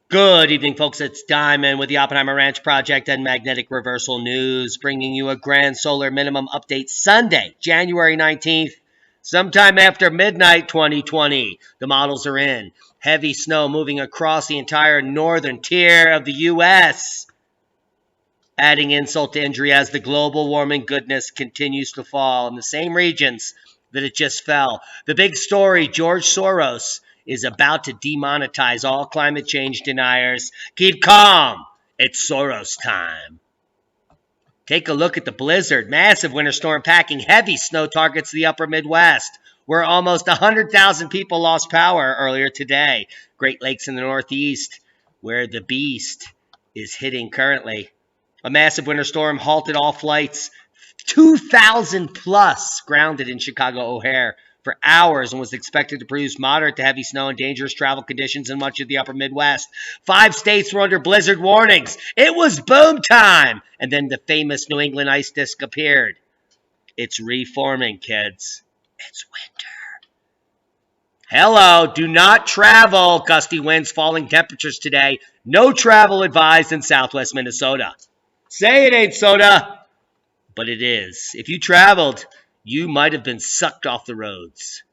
Good evening, folks. It's Diamond with the Oppenheimer Ranch Project and Magnetic Reversal News, bringing you a grand solar minimum update Sunday, January 19th, sometime after midnight 2020. The models are in. Heavy snow moving across the entire northern tier of the U.S., adding insult to injury as the global warming goodness continues to fall in the same regions that it just fell. The big story, George Soros is about to demonetize all climate change deniers. Keep calm. It's Soros time. Take a look at the blizzard. Massive winter storm packing heavy snow targets the upper Midwest, where almost 100,000 people lost power earlier today. Great Lakes in the Northeast, where the beast is hitting currently. A massive winter storm halted all flights. 2,000 plus grounded in Chicago O'Hare for hours and was expected to produce moderate to heavy snow and dangerous travel conditions in much of the upper Midwest. 5 states were under blizzard warnings. It was boom time. And then the famous New England ice disk appeared. It's reforming, kids. It's winter. Hello, do not travel. Gusty winds, falling temperatures today. No travel advised in southwest Minnesota. Say it ain't soda, but it is. If you traveled, you might have been sucked off the roads.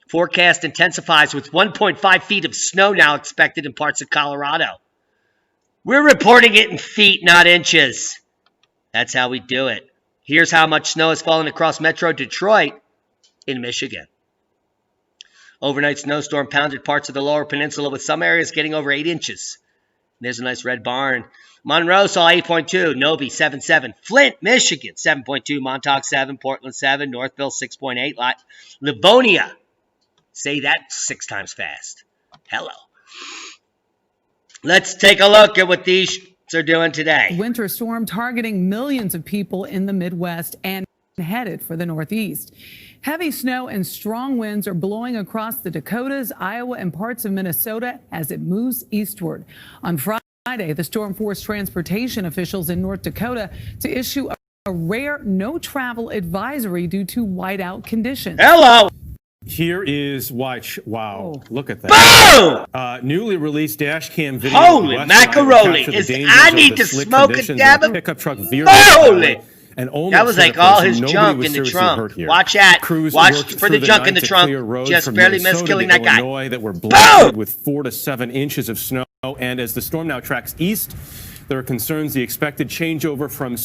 Forecast intensifies with 1.5 feet of snow now expected in parts of Colorado. We're reporting it in feet, not inches. That's how we do it. Here's how much snow has fallen across Metro Detroit in Michigan. Overnight snowstorm pounded parts of the lower peninsula with some areas getting over 8 inches. There's a nice red barn. Monroe saw 8.2, Novi 7.7, Flint, Michigan 7.2, Montauk 7, Portland 7, Northville 6.8, Livonia, say that 6 times fast. Hello. Let's take a look at what these are doing today. Winter storm targeting millions of people in the Midwest and headed for the Northeast. Heavy snow and strong winds are blowing across the Dakotas, Iowa, and parts of Minnesota as it moves eastward. On Friday, the storm forced transportation officials in North Dakota to issue a rare no travel advisory due to whiteout conditions. Hello. Here is wow, look at that. Boom! Newly released dash cam video. Holy macaroni. I need to smoke a dab of pickup truck. Holy. That was like all his junk in the trunk. Watch that. Watch for the junk in the trunk. Just barely missed killing that guy. Illinois that were blasted with 4 to 7 inches of snow. And as the storm now tracks east, there are concerns the expected changeover from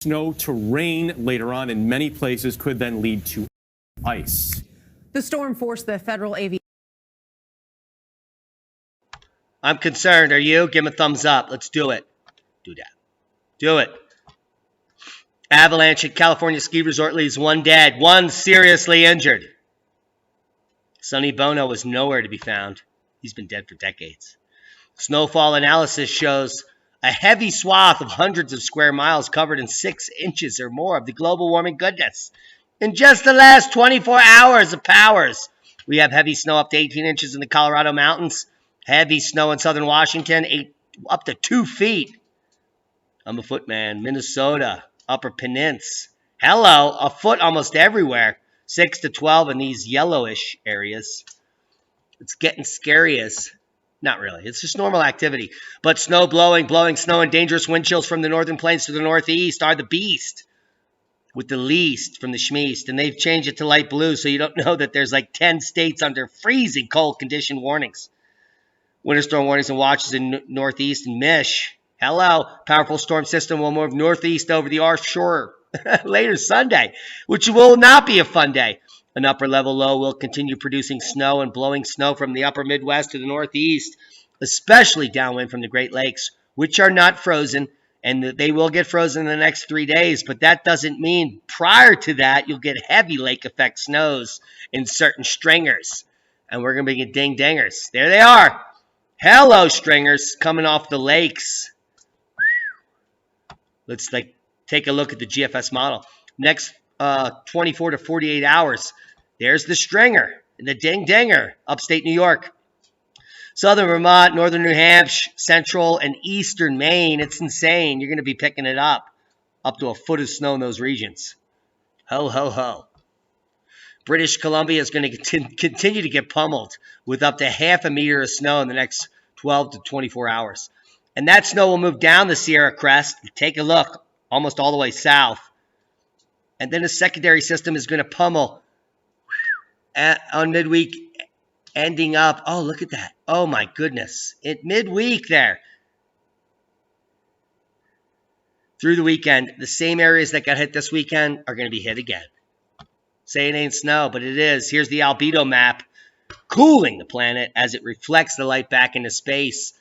snow to rain later on in many places could then lead to ice. The storm forced the federal aviation. I'm concerned. Are you? Give him a thumbs up. Let's do it. Do that. Do it. Avalanche at California ski resort leaves 1 dead, 1 seriously injured. Sonny Bono was nowhere to be found. He's been dead for decades. Snowfall analysis shows a heavy swath of hundreds of square miles covered in 6 inches or more of the global warming goodness. In just the last 24 hours of powers, we have heavy snow up to 18 inches in the Colorado mountains, heavy snow in southern Washington, up to 2 feet. I'm a footman. Minnesota. Upper Peninsula. Hello, a foot almost everywhere. 6 to 12 in these yellowish areas. It's getting scary as, not really, it's just normal activity. But snow blowing snow and dangerous wind chills from the northern plains to the northeast are the beast. With the least from the schmeast. And they've changed it to light blue so you don't know that there's like 10 states under freezing cold condition warnings. Winter storm warnings and watches in northeast and Mich. Hello. Powerful storm system will move northeast over the offshore later Sunday, which will not be a fun day. An upper-level low will continue producing snow and blowing snow from the upper Midwest to the Northeast, especially downwind from the Great Lakes, which are not frozen, and they will get frozen in the next 3 days. But that doesn't mean prior to that you'll get heavy lake effect snows in certain stringers. And we're going to be getting ding-dingers. There they are. Hello, stringers, coming off the lakes. Let's take a look at the GFS model. Next 24 to 48 hours. There's the stringer, the ding-dinger, upstate New York. Southern Vermont, northern New Hampshire, central and eastern Maine. It's insane. You're going to be picking it up to a foot of snow in those regions. Ho, ho, ho. British Columbia is going to continue to get pummeled with up to half a meter of snow in the next 12 to 24 hours. And that snow will move down the Sierra Crest. Take a look, almost all the way south. And then a secondary system is going to pummel on midweek, ending up, oh, look at that. Oh, my goodness. At midweek there. Through the weekend, the same areas that got hit this weekend are going to be hit again. Say it ain't snow, but it is. Here's the albedo map, cooling the planet as it reflects the light back into space.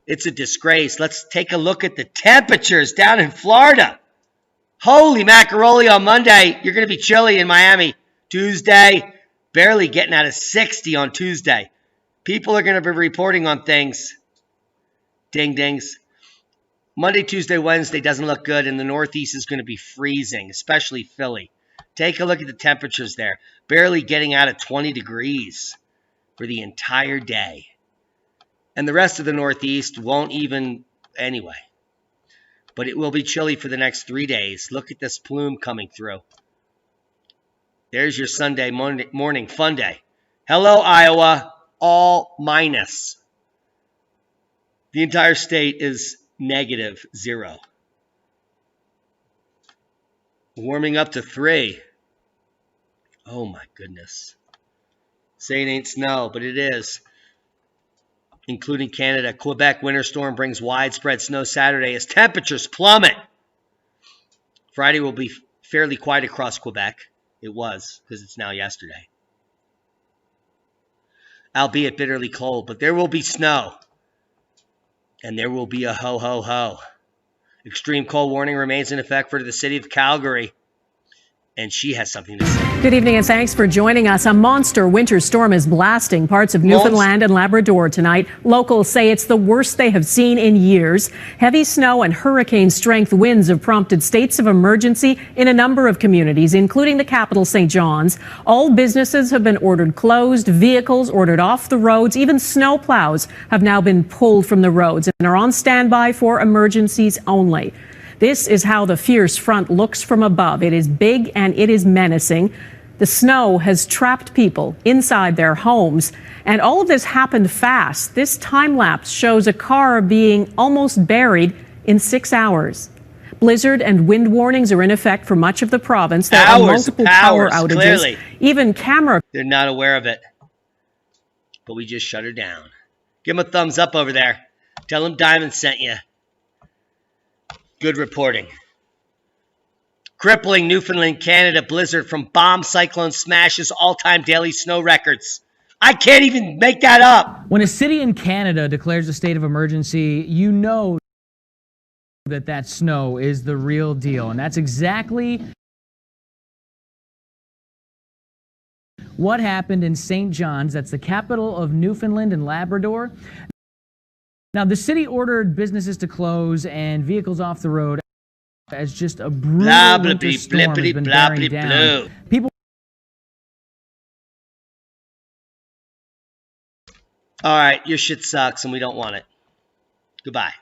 It's a disgrace. Let's take a look at the temperatures down in Florida. Holy macaroni on Monday. You're going to be chilly in Miami. Tuesday, barely getting out of 60 on Tuesday. People are going to be reporting on things. Ding-dings. Monday, Tuesday, Wednesday doesn't look good, and the Northeast is going to be freezing, especially Philly. Take a look at the temperatures there. Barely getting out of 20 degrees for the entire day. And the rest of the Northeast won't even anyway. But it will be chilly for the next 3 days. Look at this plume coming through. There's your Sunday morning fun day. Hello, Iowa. All minus. The entire state is -0. Warming up to 3. Oh, my goodness. Say it ain't snow, but it is. Including Canada. Quebec winter storm brings widespread snow Saturday as temperatures plummet. Friday will be fairly quiet across Quebec. It was, because it's now yesterday. Albeit bitterly cold, but there will be snow. And there will be a ho, ho, ho. Extreme cold warning remains in effect for the city of Calgary. And she has something to say. Good evening and thanks for joining us. A monster winter storm is blasting parts of Newfoundland and Labrador tonight. Locals say it's the worst they have seen in years. Heavy snow and hurricane-strength winds have prompted states of emergency in a number of communities, including the capital, St. John's. All businesses have been ordered closed, vehicles ordered off the roads. Even snow plows have now been pulled from the roads and are on standby for emergencies only. This is how the fierce front looks from above. It is big and it is menacing. The snow has trapped people inside their homes. And all of this happened fast. This time lapse shows a car being almost buried in 6 hours. Blizzard and wind warnings are in effect for much of the province. There are multiple power outages. Clearly. Even camera. They're not aware of it. But we just shut her down. Give them a thumbs up over there. Tell them Diamond sent you. Good reporting. Crippling Newfoundland, Canada blizzard from bomb cyclone smashes all-time daily snow records. I can't even make that up. When a city in Canada declares a state of emergency, you know that snow is the real deal. And that's exactly what happened in St. John's. That's the capital of Newfoundland and Labrador. Now, the city ordered businesses to close and vehicles off the road as just a brutal winter storm has been bearing down. People. All right, your shit sucks and we don't want it. Goodbye.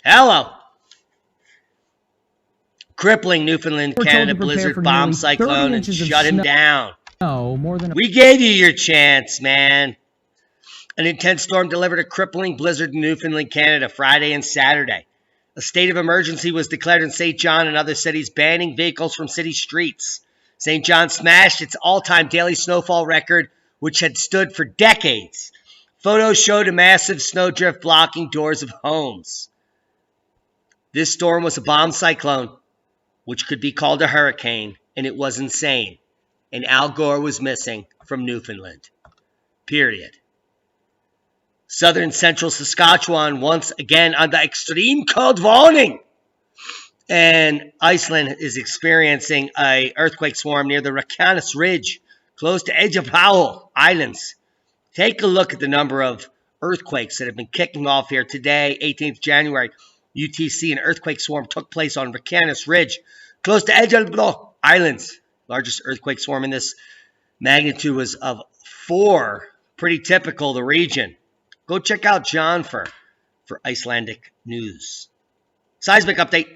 Hello. Crippling Newfoundland, Canada blizzard bomb cyclone and shut him down. No, more than we gave you your chance, man. An intense storm delivered a crippling blizzard in Newfoundland, Canada, Friday and Saturday. A state of emergency was declared in St. John and other cities, banning vehicles from city streets. St. John smashed its all-time daily snowfall record, which had stood for decades. Photos showed a massive snowdrift blocking doors of homes. This storm was a bomb cyclone which could be called a hurricane, and it was insane. And Al Gore was missing from Newfoundland. Period. Southern central Saskatchewan once again under extreme cold warning. And Iceland is experiencing an earthquake swarm near the Reykjanes Ridge, close to Edge of Powell Islands. Take a look at the number of earthquakes that have been kicking off here today, 18th January. UTC, an earthquake swarm took place on Reykjanes Ridge, close to Edge of Powell Islands. Largest earthquake swarm in this magnitude was of 4. Pretty typical, the region. Go check out John for Icelandic news. Seismic update.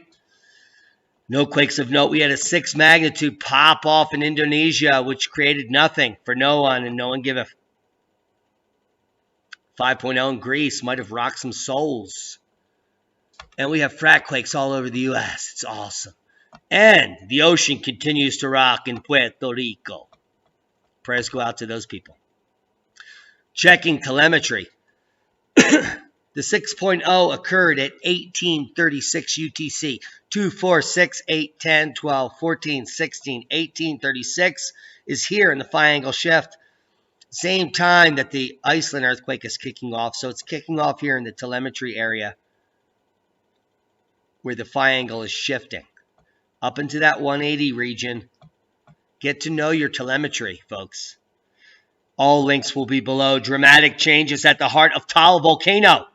No quakes of note. We had a 6 magnitude pop off in Indonesia, which created nothing for no one, and no one give a 5.0 in Greece. Might have rocked some souls. And we have frat quakes all over the U.S. It's awesome. And the ocean continues to rock in Puerto Rico. Prayers go out to those people. Checking telemetry. The 6.0 occurred at 1836 UTC, 2, 4, 6, 8, 10, 12, 14, 16, 1836 is here in the phi angle shift. Same time that the Iceland earthquake is kicking off. So it's kicking off here in the telemetry area where the phi angle is shifting. Up into that 180 region. Get to know your telemetry, folks. All links will be below. Dramatic changes at the heart of Taal volcano.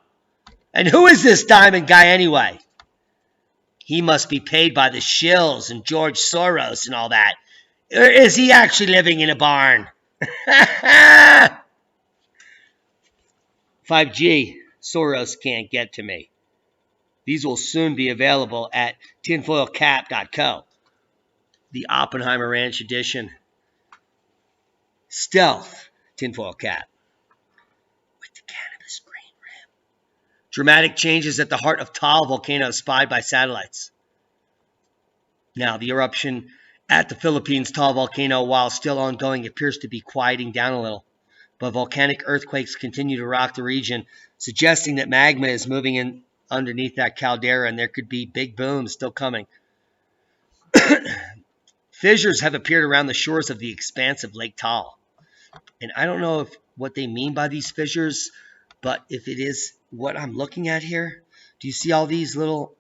And who is this diamond guy anyway? He must be paid by the shills and George Soros and all that. Or is he actually living in a barn? 5G, Soros can't get to me. These will soon be available at tinfoilcap.co. The Oppenheimer Ranch edition. Stealth tinfoil cap with the cannabis green rim. Dramatic changes at the heart of Taal volcano spied by satellites. Now, the eruption at the Philippines Taal volcano, while still ongoing, appears to be quieting down a little. But volcanic earthquakes continue to rock the region, suggesting that magma is moving in underneath that caldera, and there could be big booms still coming. Fissures have appeared around the shores of the expansive Lake Taal. And I don't know what they mean by these fissures, but if it is what I'm looking at here, do you see all these little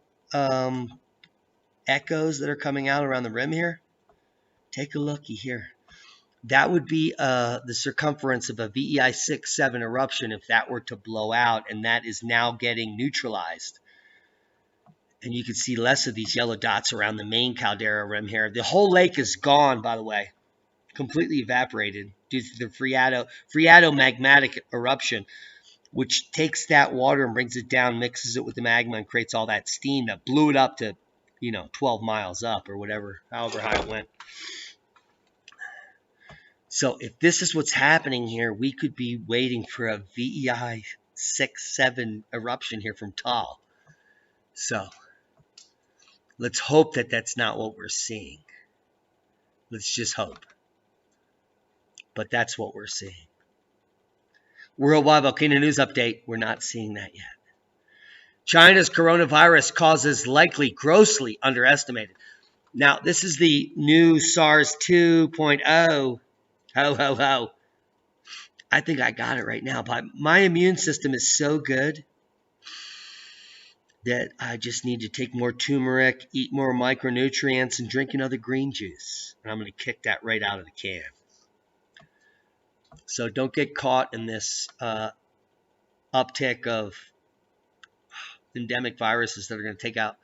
echoes that are coming out around the rim here? Take a looky here. That would be the circumference of a VEI 6-7 eruption if that were to blow out, and that is now getting neutralized. And you can see less of these yellow dots around the main caldera rim here. The whole lake is gone, by the way, completely evaporated due to the phreatomagmatic eruption, which takes that water and brings it down, mixes it with the magma, and creates all that steam that blew it up to, 12 miles up or whatever, however high it went. So if this is what's happening here, we could be waiting for a VEI 6-7 eruption here from Taal. So let's hope that that's not what we're seeing. Let's just hope. But that's what we're seeing. Worldwide volcano news update. We're not seeing that yet. China's coronavirus causes likely grossly underestimated. Now, this is the new SARS 2.0. Ho, ho, ho. I think I got it right now. But my immune system is so good that I just need to take more turmeric, eat more micronutrients, and drink another green juice. And I'm going to kick that right out of the can. So don't get caught in this uptick of endemic viruses that are going to take out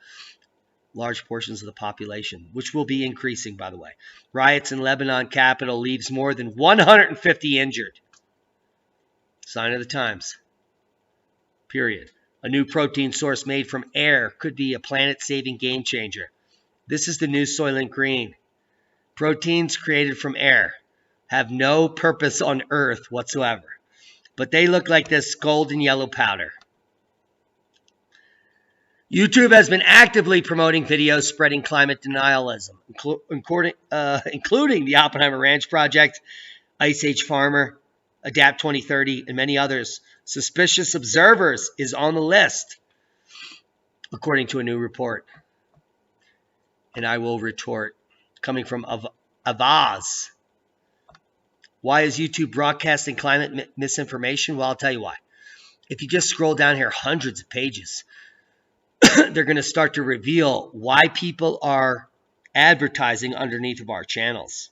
large portions of the population, which will be increasing, by the way. Riots in Lebanon capital leaves more than 150 injured. Sign of the times. Period. A new protein source made from air could be a planet-saving game changer. This is the new Soylent Green. Proteins created from air have no purpose on Earth whatsoever, but they look like this golden yellow powder. YouTube has been actively promoting videos spreading climate denialism, including the Oppenheimer Ranch Project, Ice Age Farmer, Adapt 2030, and many others. Suspicious observers is on the list, according to a new report. And I will retort, coming from Avaz. Why is YouTube broadcasting climate misinformation? Well, I'll tell you why. If you just scroll down here hundreds of pages, they're going to start to reveal why people are advertising underneath of our channels.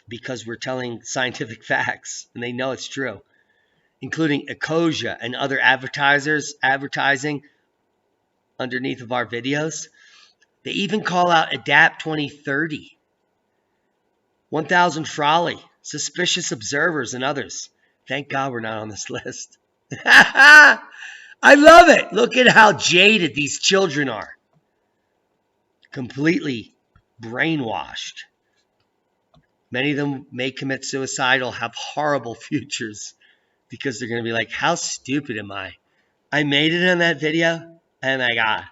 Because we're telling scientific facts, and they know it's true, including Ecosia and other advertisers advertising underneath of our videos. They even call out Adapt 2030, 1000 Frawley, Suspicious Observers, and others. Thank God we're not on this list. I love it. Look at how jaded these children are. Completely brainwashed. Many of them may commit suicide or have horrible futures because they're going to be like, how stupid am I? I made it in that video. Oh my God.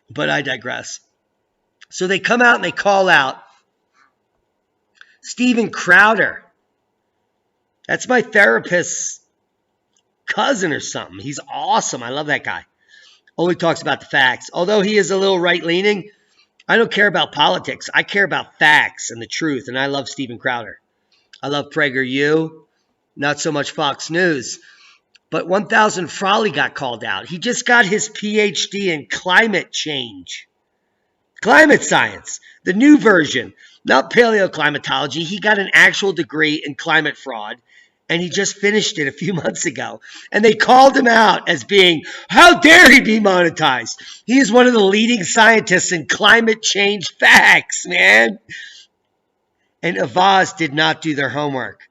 But I digress. So they come out and they call out Steven Crowder. That's my therapist's cousin or something. He's awesome. I love that guy. Only talks about the facts. Although he is a little right-leaning, I don't care about politics. I care about facts and the truth, and I love Steven Crowder. I love PragerU, not so much Fox News. But 1000 Frawley got called out. He just got his PhD in climate change. Climate science, the new version, not paleoclimatology. He got an actual degree in climate fraud, and he just finished it a few months ago. And they called him out as being, how dare he be monetized? He is one of the leading scientists in climate change facts, man. And Avaz did not do their homework,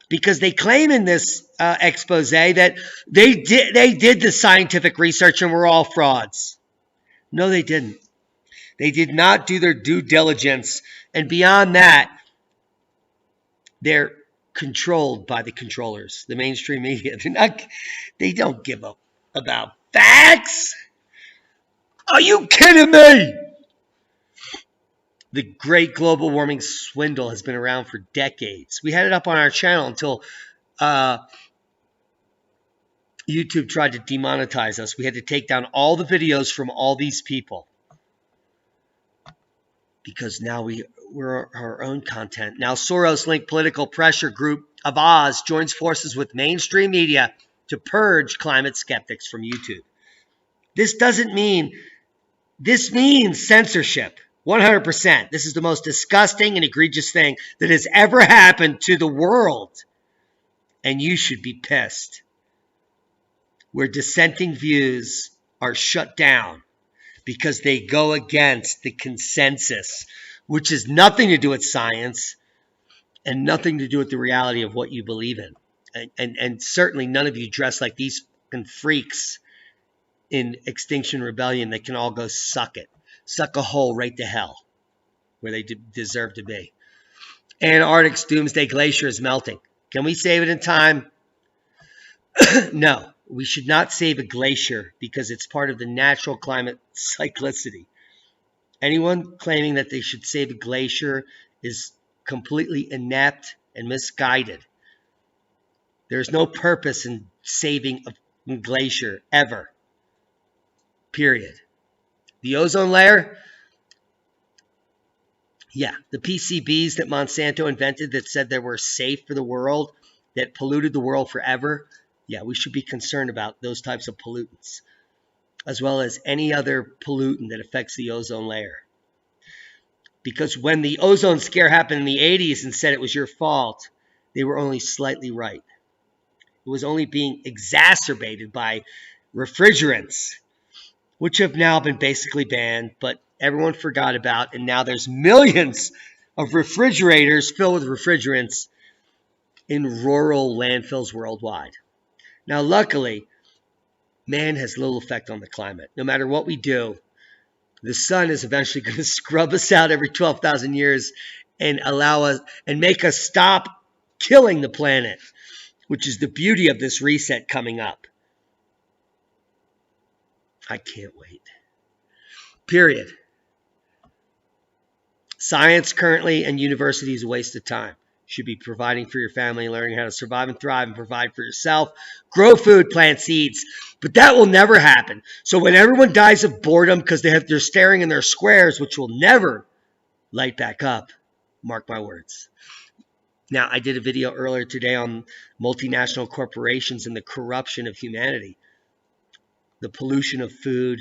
because they claim in this expose that they did the scientific research and were all frauds. No, they didn't. They did not do their due diligence. And beyond that, they're controlled by the controllers, the mainstream media. They don't give up about facts. Are you kidding me? The great global warming swindle has been around for decades. We had it up on our channel until YouTube tried to demonetize us. We had to take down all the videos from all these people, because now we're our own content. Now Soros-linked political pressure group Avaz joins forces with mainstream media to purge climate skeptics from YouTube. This means censorship. 100%. This is the most disgusting and egregious thing that has ever happened to the world. And you should be pissed. Where dissenting views are shut down because they go against the consensus, which has nothing to do with science and nothing to do with the reality of what you believe in. And certainly none of you dress like these fucking freaks in Extinction Rebellion that can all go suck it. Suck a hole right to hell where they deserve to be. Antarctic's doomsday glacier is melting. Can we save it in time? No, we should not save a glacier because it's part of the natural climate cyclicity. Anyone claiming that they should save a glacier is completely inept and misguided. There's no purpose in saving a glacier ever. Period. The ozone layer, yeah, the PCBs that Monsanto invented that said they were safe for the world, that polluted the world forever, yeah, we should be concerned about those types of pollutants, as well as any other pollutant that affects the ozone layer. Because when the ozone scare happened in the 80s and said it was your fault, they were only slightly right. It was only being exacerbated by refrigerants, which have now been basically banned, but everyone forgot about, and now there's millions of refrigerators filled with refrigerants in rural landfills worldwide. Now, luckily, man has little effect on the climate. No matter what we do, the sun is eventually going to scrub us out every 12,000 years and allow us and make us stop killing the planet, which is the beauty of this reset coming up. I can't wait. Period. Science currently and university is a waste of time. should be providing for your family, learning how to survive and thrive and provide for yourself. Grow food, plant seeds. But that will never happen. So when everyone dies of boredom because they're staring in their squares, which will never light back up, mark my words. Now, I did a video earlier today on multinational corporations and the corruption of humanity, the pollution of food,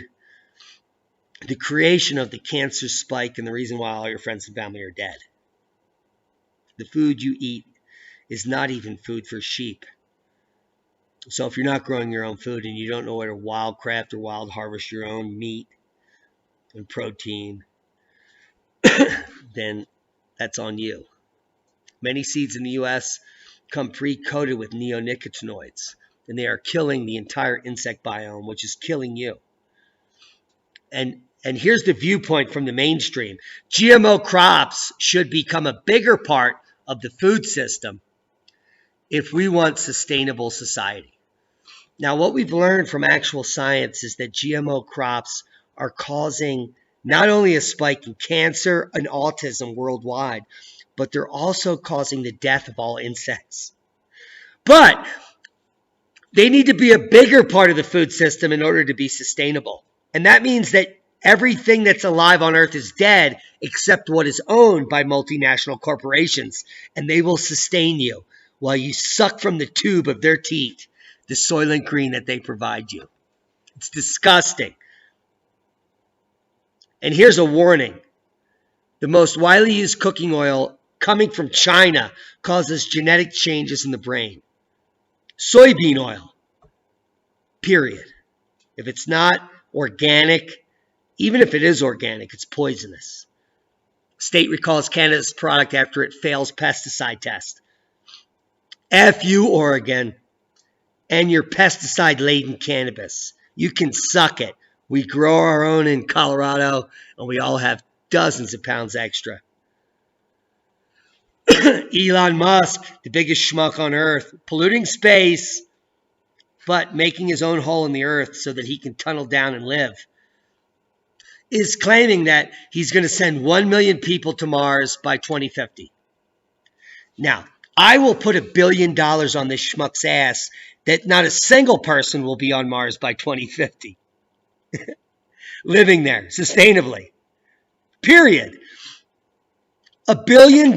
the creation of the cancer spike, and the reason why all your friends and family are dead. The food you eat is not even food for sheep. So if you're not growing your own food and you don't know where to wildcraft or wild harvest your own meat and protein, then that's on you. Many seeds in the U.S. come pre-coated with neonicotinoids, and they are killing the entire insect biome, which is killing you. And here's the viewpoint from the mainstream. GMO crops should become a bigger part of the food system if we want sustainable society. Now, what we've learned from actual science is that GMO crops are causing not only a spike in cancer and autism worldwide, but they're also causing the death of all insects. But they need to be a bigger part of the food system in order to be sustainable. And that means that everything that's alive on Earth is dead except what is owned by multinational corporations. And they will sustain you while you suck from the tube of their teat the Soylent Green that they provide you. It's disgusting. And here's a warning. The most widely used cooking oil coming from China causes genetic changes in the brain. Soybean oil, period. If it's not organic, even if it is organic, it's poisonous. State recalls Canada's product after it fails pesticide test. F you, Oregon, and your pesticide-laden cannabis. You can suck it. We grow our own in Colorado, and we all have dozens of pounds extra. Elon Musk, the biggest schmuck on Earth, polluting space, but making his own hole in the Earth so that he can tunnel down and live, is claiming that he's going to send 1 million people to Mars by 2050. Now, I will put $1 billion on this schmuck's ass that not a single person will be on Mars by 2050. Living there sustainably. Period. $1 billion,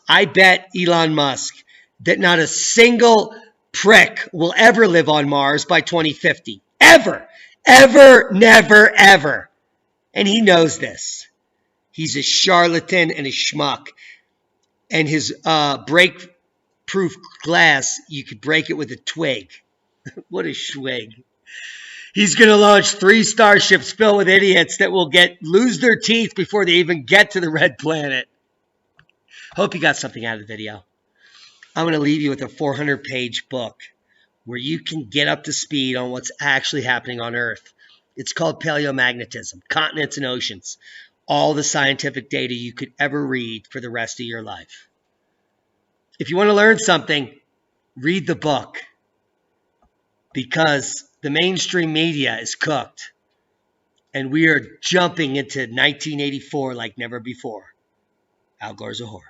I bet Elon Musk that not a single prick will ever live on Mars by 2050. Ever. Ever, never, ever. And he knows this. He's a charlatan and a schmuck. And his break-proof glass, you could break it with a twig. What a schwig. He's going to launch 3 starships filled with idiots that will lose their teeth before they even get to the red planet. Hope you got something out of the video. I'm going to leave you with a 400-page book where you can get up to speed on what's actually happening on Earth. It's called Paleomagnetism, Continents and Oceans. All the scientific data you could ever read for the rest of your life. If you want to learn something, read the book. Because the mainstream media is cooked. And we are jumping into 1984 like never before. Al Gore's a whore.